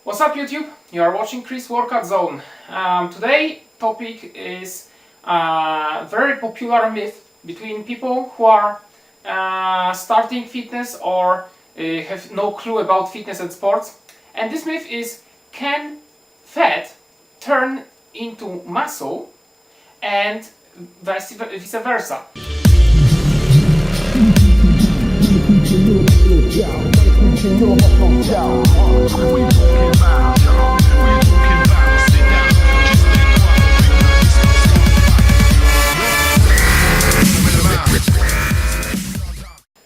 What's up YouTube? You are watching Chris Workout Zone. Today topic is a very popular myth between people who are starting fitness or have no clue about fitness and sports. And this myth is, can fat turn into muscle and vice versa?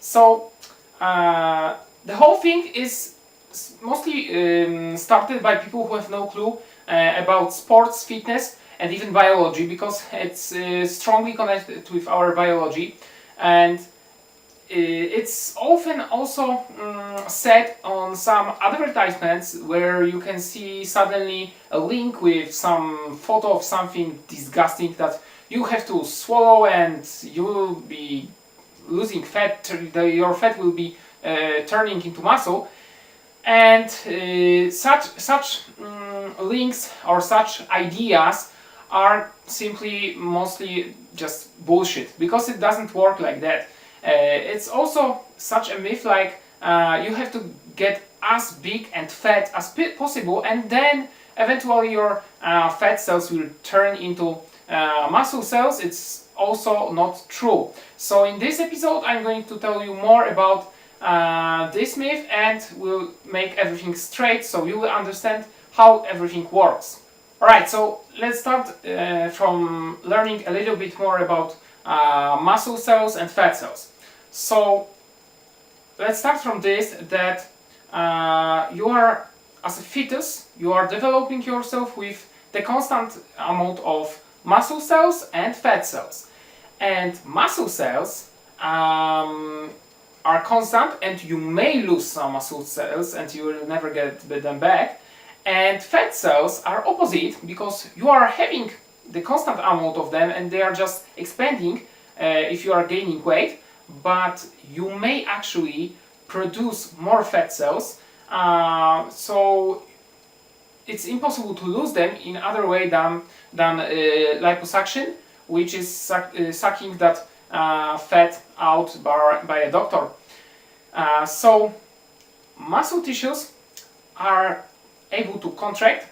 So the whole thing is mostly started by people who have no clue about sports, fitness and even biology, because it's strongly connected with our biology, and it's often also said on some advertisements where you can see suddenly a link with some photo of something disgusting that you have to swallow and you will be losing fat, your fat will be turning into muscle. And such links or such ideas are simply mostly just bullshit, because it doesn't work like that. It's also such a myth like you have to get as big and fat as possible, and then eventually your fat cells will turn into muscle cells. It's also not true. So in this episode I'm going to tell you more about this myth, and we'll make everything straight so you will understand how everything works. Alright, so let's start from learning a little bit more about muscle cells and fat cells. So let's start from this, that you are, as a fetus, you are developing yourself with the constant amount of muscle cells and fat cells. And muscle cells are constant, and you may lose some muscle cells and you will never get them back. And fat cells are opposite, because you are having the constant amount of them and they are just expanding if you are gaining weight, but you may actually produce more fat cells, so it's impossible to lose them in other way than liposuction, which is sucking that fat out by a doctor. So muscle tissues are able to contract.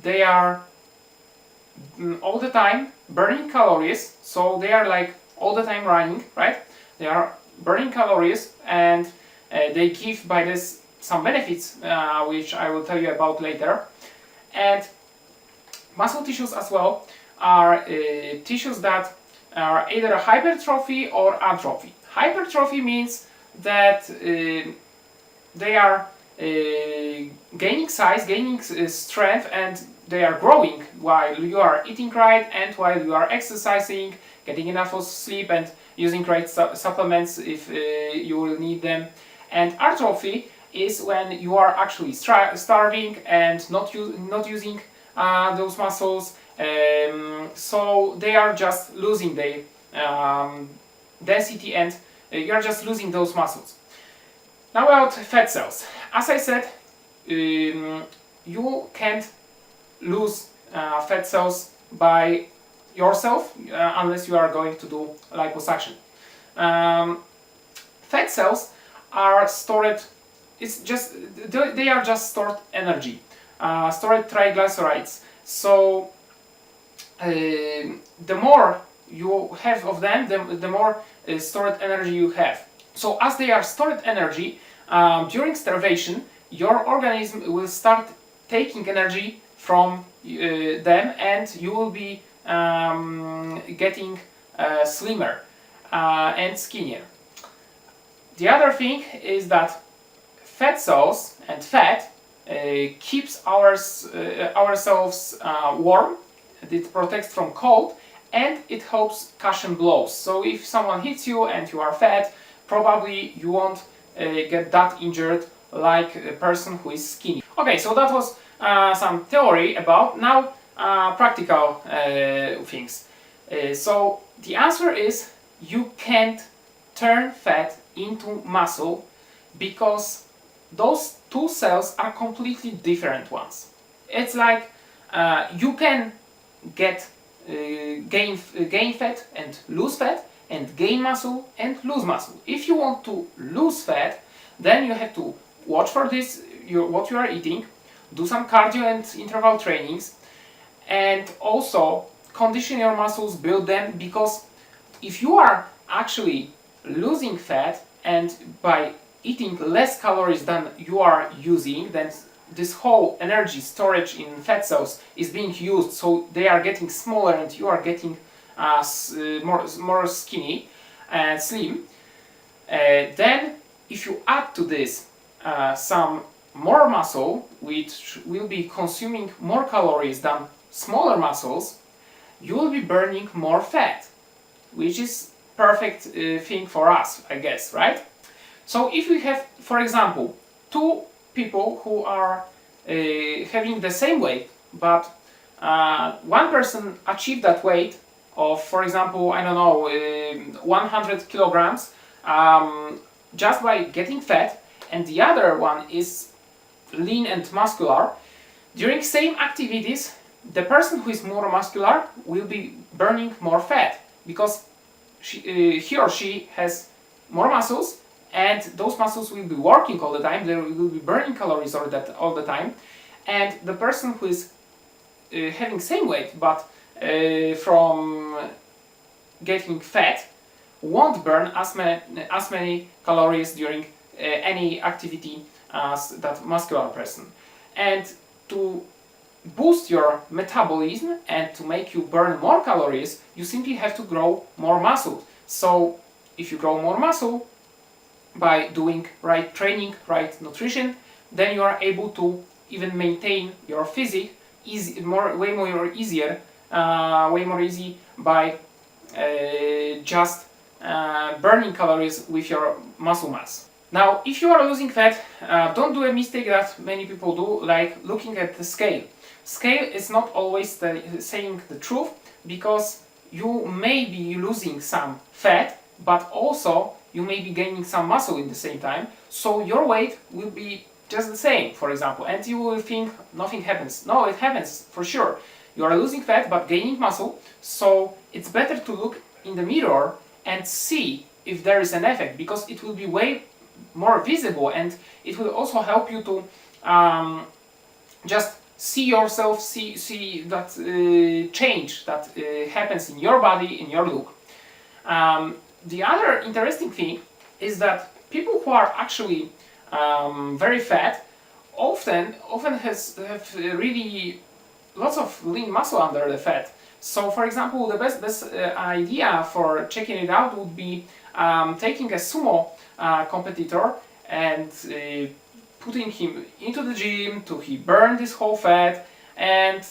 They are all the time burning calories, so they are like all the time running, right? They are burning calories, and they give by this some benefits, which I will tell you about later. And muscle tissues as well are tissues that are either hypertrophy or atrophy. Hypertrophy means that they are gaining size, gaining strength, and they are growing while you are eating right and while you are exercising, getting enough of sleep and using right supplements if you will need them. And atrophy is when you are actually starving and not using those muscles, so they are just losing their density, and you are just losing those muscles. Now about fat cells. As I said, you can't lose fat cells by yourself unless you are going to do liposuction. Fat cells are stored, they are just stored energy, stored triglycerides. So the more you have of them, the more stored energy you have. So as they are stored energy, during starvation, your organism will start taking energy from them, and you will be getting slimmer and skinnier. The other thing is that fat cells and fat keeps ourselves warm, it protects from cold, and it helps cushion blows. So if someone hits you and you are fat, probably you won't get that injured like a person who is skinny. Okay, so that was some theory about. Now practical things. So the answer is, you can't turn fat into muscle, because those two cells are completely different ones. It's like you can get gain fat and lose fat, and gain muscle and lose muscle. If you want to lose fat, then you have to watch for this, what you are eating, do some cardio and interval trainings, and also condition your muscles, build them, because if you are actually losing fat and by eating less calories than you are using, then this whole energy storage in fat cells is being used, so they are getting smaller and you are getting more skinny and slim. Then if you add to this some more muscle, which will be consuming more calories than smaller muscles, you will be burning more fat, which is perfect thing for us, I guess, right? So if we have, for example, two people who are having the same weight, but one person achieved that weight of, for example, I don't know, 100 kilograms just by getting fat, and the other one is lean and muscular, during same activities, the person who is more muscular will be burning more fat, because he or she has more muscles, and those muscles will be working all the time, they will be burning calories all the time, and the person who is having same weight but from getting fat won't burn as many calories during any activity as that muscular person. And to boost your metabolism and to make you burn more calories, you simply have to grow more muscle. So if you grow more muscle by doing right training, right nutrition, then you are able to even maintain your physique way more easy by just burning calories with your muscle mass. Now, if you are losing fat, don't do a mistake that many people do, like looking at the scale. Scale is not always saying the truth, because you may be losing some fat, but also you may be gaining some muscle in the same time, so your weight will be just the same, for example, and you will think nothing happens. No, it happens for sure. You are losing fat but gaining muscle, so it's better to look in the mirror and see if there is an effect, because it will be way more visible, and it will also help you to just see yourself, see that change that happens in your body, in your look. The other interesting thing is that people who are actually very fat often have really lots of lean muscle under the fat. So, for example, the best idea for checking it out would be taking a sumo competitor and putting him into the gym to he burn this whole fat and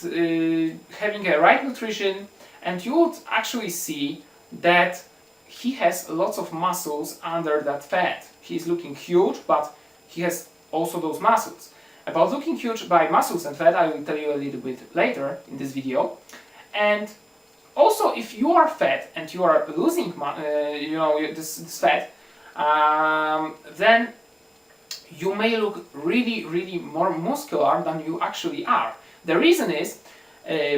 having a right nutrition, and you would actually see that he has lots of muscles under that fat. He's looking huge, but he has also those muscles. About looking huge by muscles and fat, I will tell you a little bit later in this video. And also, if you are fat and you are losing, this fat, then you may look really more muscular than you actually are. The reason is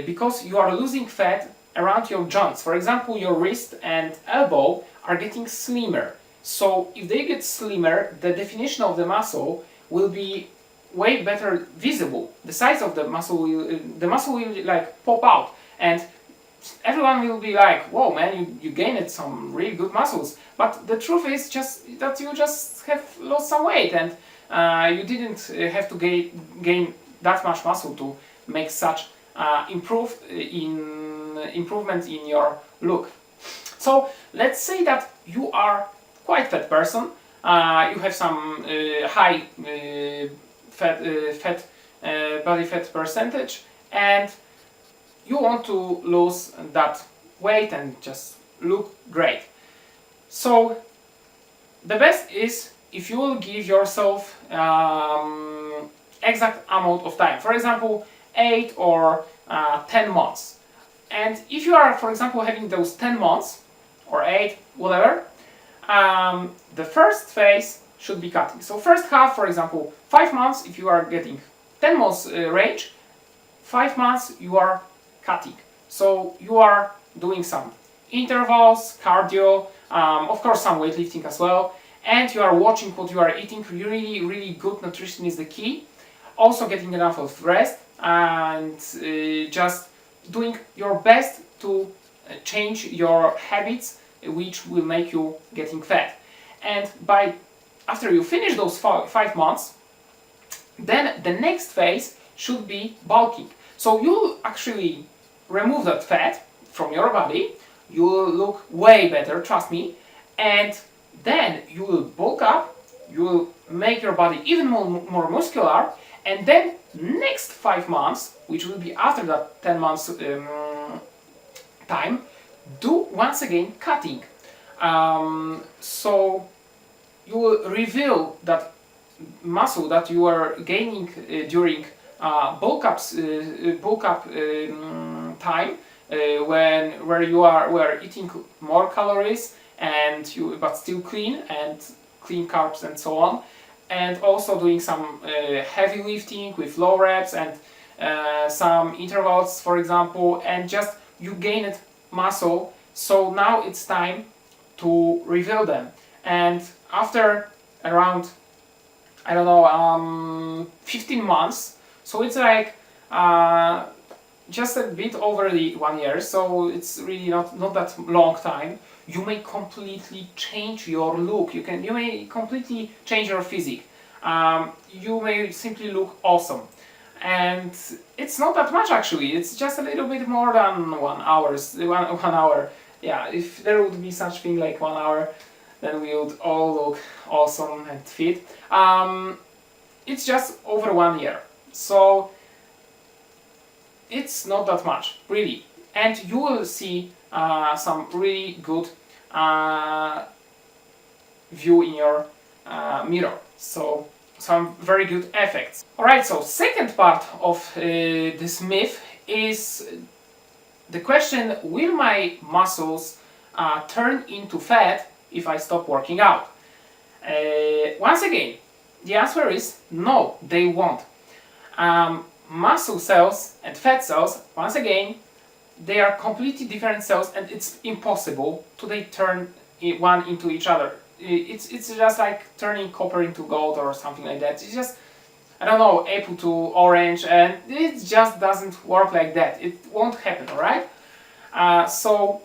because you are losing fat around your joints. For example, your wrist and elbow are getting slimmer. So if they get slimmer, the definition of the muscle will be way better visible. The size of the muscle will like pop out, and everyone will be like, whoa man, you gained some really good muscles. But the truth is just that you just have lost some weight, and you didn't have to gain that much muscle to make such improvement in your look. So let's say that you are quite fat person, you have some high body fat percentage, and you want to lose that weight and just look great. So the best is if you will give yourself exact amount of time, for example 8 or 10 months. And if you are, for example, having those 10 months or 8, whatever, the first phase should be cutting. So first half, for example, 5 months, if you are getting 10 months range, 5 months you are cutting. So you are doing some intervals, cardio, of course some weightlifting as well, and you are watching what you are eating. Really good nutrition is the key. Also getting enough of rest and just doing your best to change your habits, which will make you getting fat. And after you finish those 5 months, then the next phase should be bulking. So you actually remove that fat from your body, you will look way better, trust me, and then you will bulk up, you will make your body even more muscular, and then next 5 months, which will be after that 10 months time, do once again cutting. So you will reveal that muscle that you are gaining during bulk up time, where you were eating more calories but still clean carbs and so on, and also doing some heavy lifting with low reps and some intervals, for example, and just you gained muscle. So now it's time to reveal them, and after around 15 months, so it's like just a bit over the 1 year, so it's really not that long time, you may completely change your look, you may completely change your physique, you may simply look awesome. And it's not that much actually, it's just a little bit more than 1 hour. Yeah, if there would be such thing like 1 hour, then we would all look awesome and fit. It's just over 1 year, so it's not that much, really. And you will see some really good view in your mirror. So some very good effects. Alright, so second part of this myth is the question, will my muscles turn into fat if I stop working out? Once again, the answer is no, they won't. Muscle cells and fat cells, once again, they are completely different cells, and it's impossible to they turn one into each other. It's just like turning copper into gold or something like that. It's just, I don't know, apple to orange, and it just doesn't work like that. It won't happen, alright? So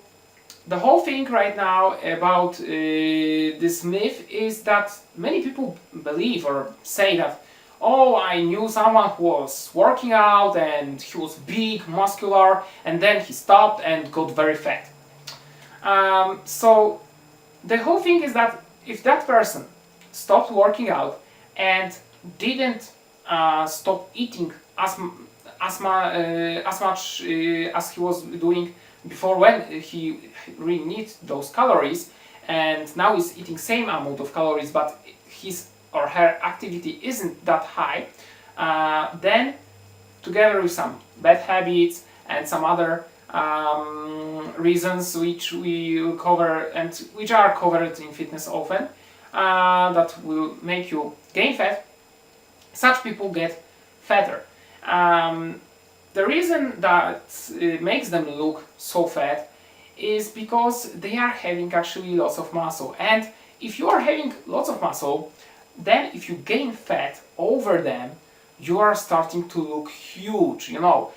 the whole thing right now about this myth is that many people believe or say that, oh, I knew someone who was working out and he was big, muscular, and then he stopped and got very fat. So the whole thing is that if that person stopped working out and didn't stop eating as much as he was doing before, when he really needs those calories, and now he's eating same amount of calories, but his or her activity isn't that high, then together with some bad habits and some other reasons which we will cover and which are covered in fitness often, that will make you gain fat, such people get fatter. The reason that makes them look so fat is because they are having actually lots of muscle, and if you are having lots of muscle, then if you gain fat over them, you are starting to look huge, you know.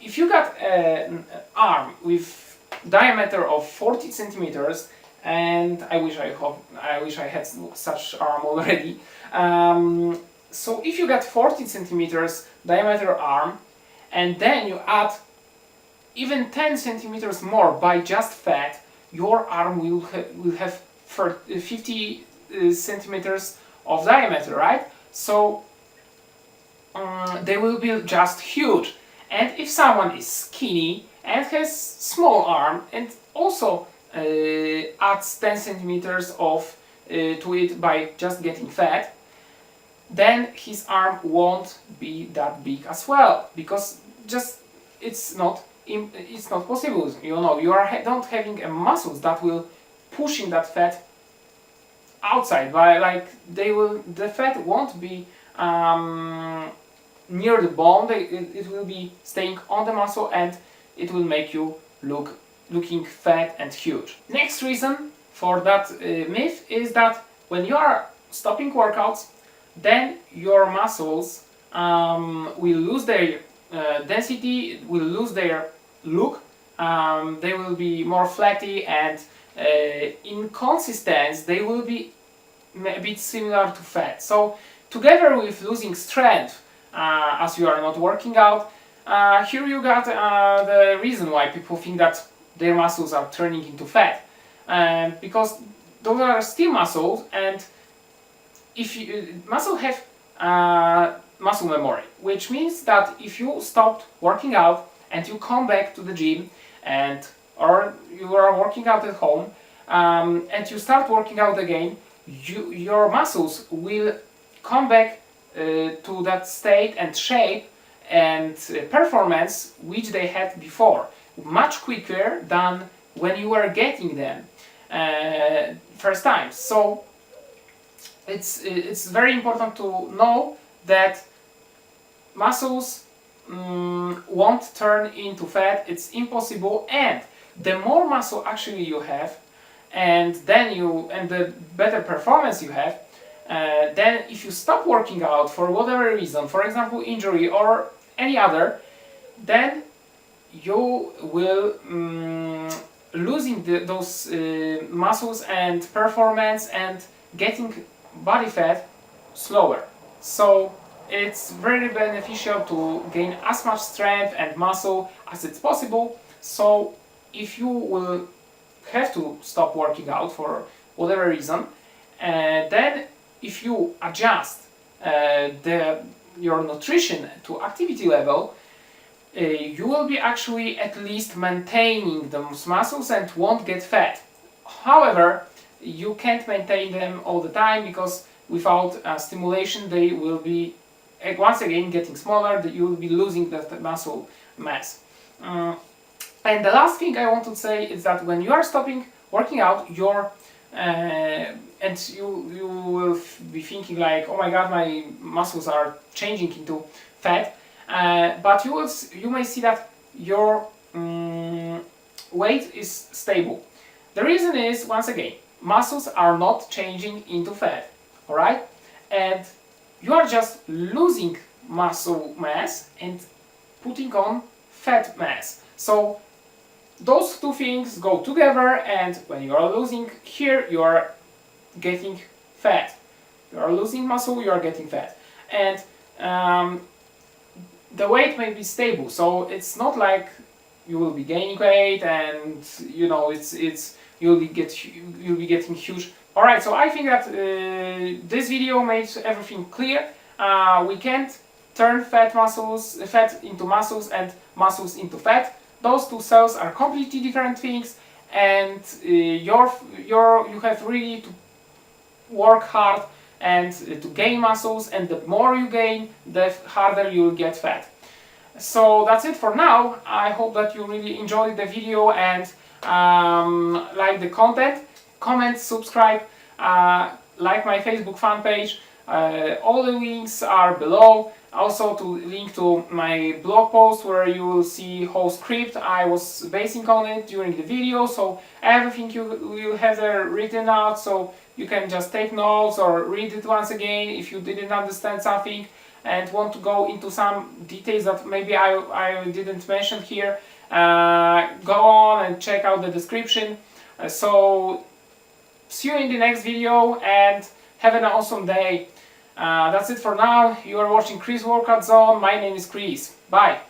If you got an arm with diameter of 40 centimeters, and I wish I had such arm already. So if you got 40 centimeters diameter arm, and then you add even 10 centimeters more by just fat, your arm will have 50 centimeters of diameter, right? So they will be just huge. And if someone is skinny and has small arm and also adds 10 centimeters to it by just getting fat, then his arm won't be that big as well, because just it's not possible. You know, you are don't having a muscles that will pushing that fat outside, by like the fat won't be near the bone. It will be staying on the muscle, and it will make you looking fat and huge. Next reason for that myth is that when you are stopping workouts, then your muscles will lose their density, will lose their look. They will be more flatty, and in consistency they will be a bit similar to fat. So together with losing strength as you are not working out, here you got the reason why people think that their muscles are turning into fat, because those are still muscles, and if muscle have muscle memory, which means that if you stopped working out and you come back to the gym, or you are working out at home, and you start working out again, your muscles will come back to that state and shape and performance which they had before, much quicker than when you were getting them first time. So it's very important to know that muscles won't turn into fat. It's impossible, and the more muscle actually you have, and the better performance you have, then if you stop working out for whatever reason, for example injury or any other, then you will losing those muscles and performance and getting body fat slower. So it's very beneficial to gain as much strength and muscle as it's possible. So if you will have to stop working out for whatever reason, then if you adjust your nutrition to activity level, you will be actually at least maintaining those muscles and won't get fat. However, you can't maintain them all the time, because without stimulation they will be once again getting smaller. You will be losing that muscle mass. And the last thing I want to say is that when you are stopping working out, and you will be thinking like, oh my god, my muscles are changing into fat, but you may see that your weight is stable. The reason is, once again, muscles are not changing into fat, alright? And you are just losing muscle mass and putting on fat mass. So those two things go together, and when you are losing here, you are getting fat. You are losing muscle, you are getting fat. And the weight may be stable, so it's not like you will be gaining weight and you'll be getting huge. Alright, so I think that this video makes everything clear. We can't turn fat into muscles and muscles into fat. Those two cells are completely different things, and you have really to work hard and to gain muscles, and the more you gain, the harder you will get fat. So that's it for now. I hope that you really enjoyed the video and like the content. Comment, subscribe, like my Facebook fan page. All the links are below. Also to link to my blog post, where you will see whole script I was basing on it during the video. So everything you will have there written out, so you can just take notes or read it once again if you didn't understand something and want to go into some details that maybe I didn't mention here. Go on and check out the description. So see you in the next video, and have an awesome day. That's it for now. You are watching Chris Workout Zone. My name is Chris. Bye.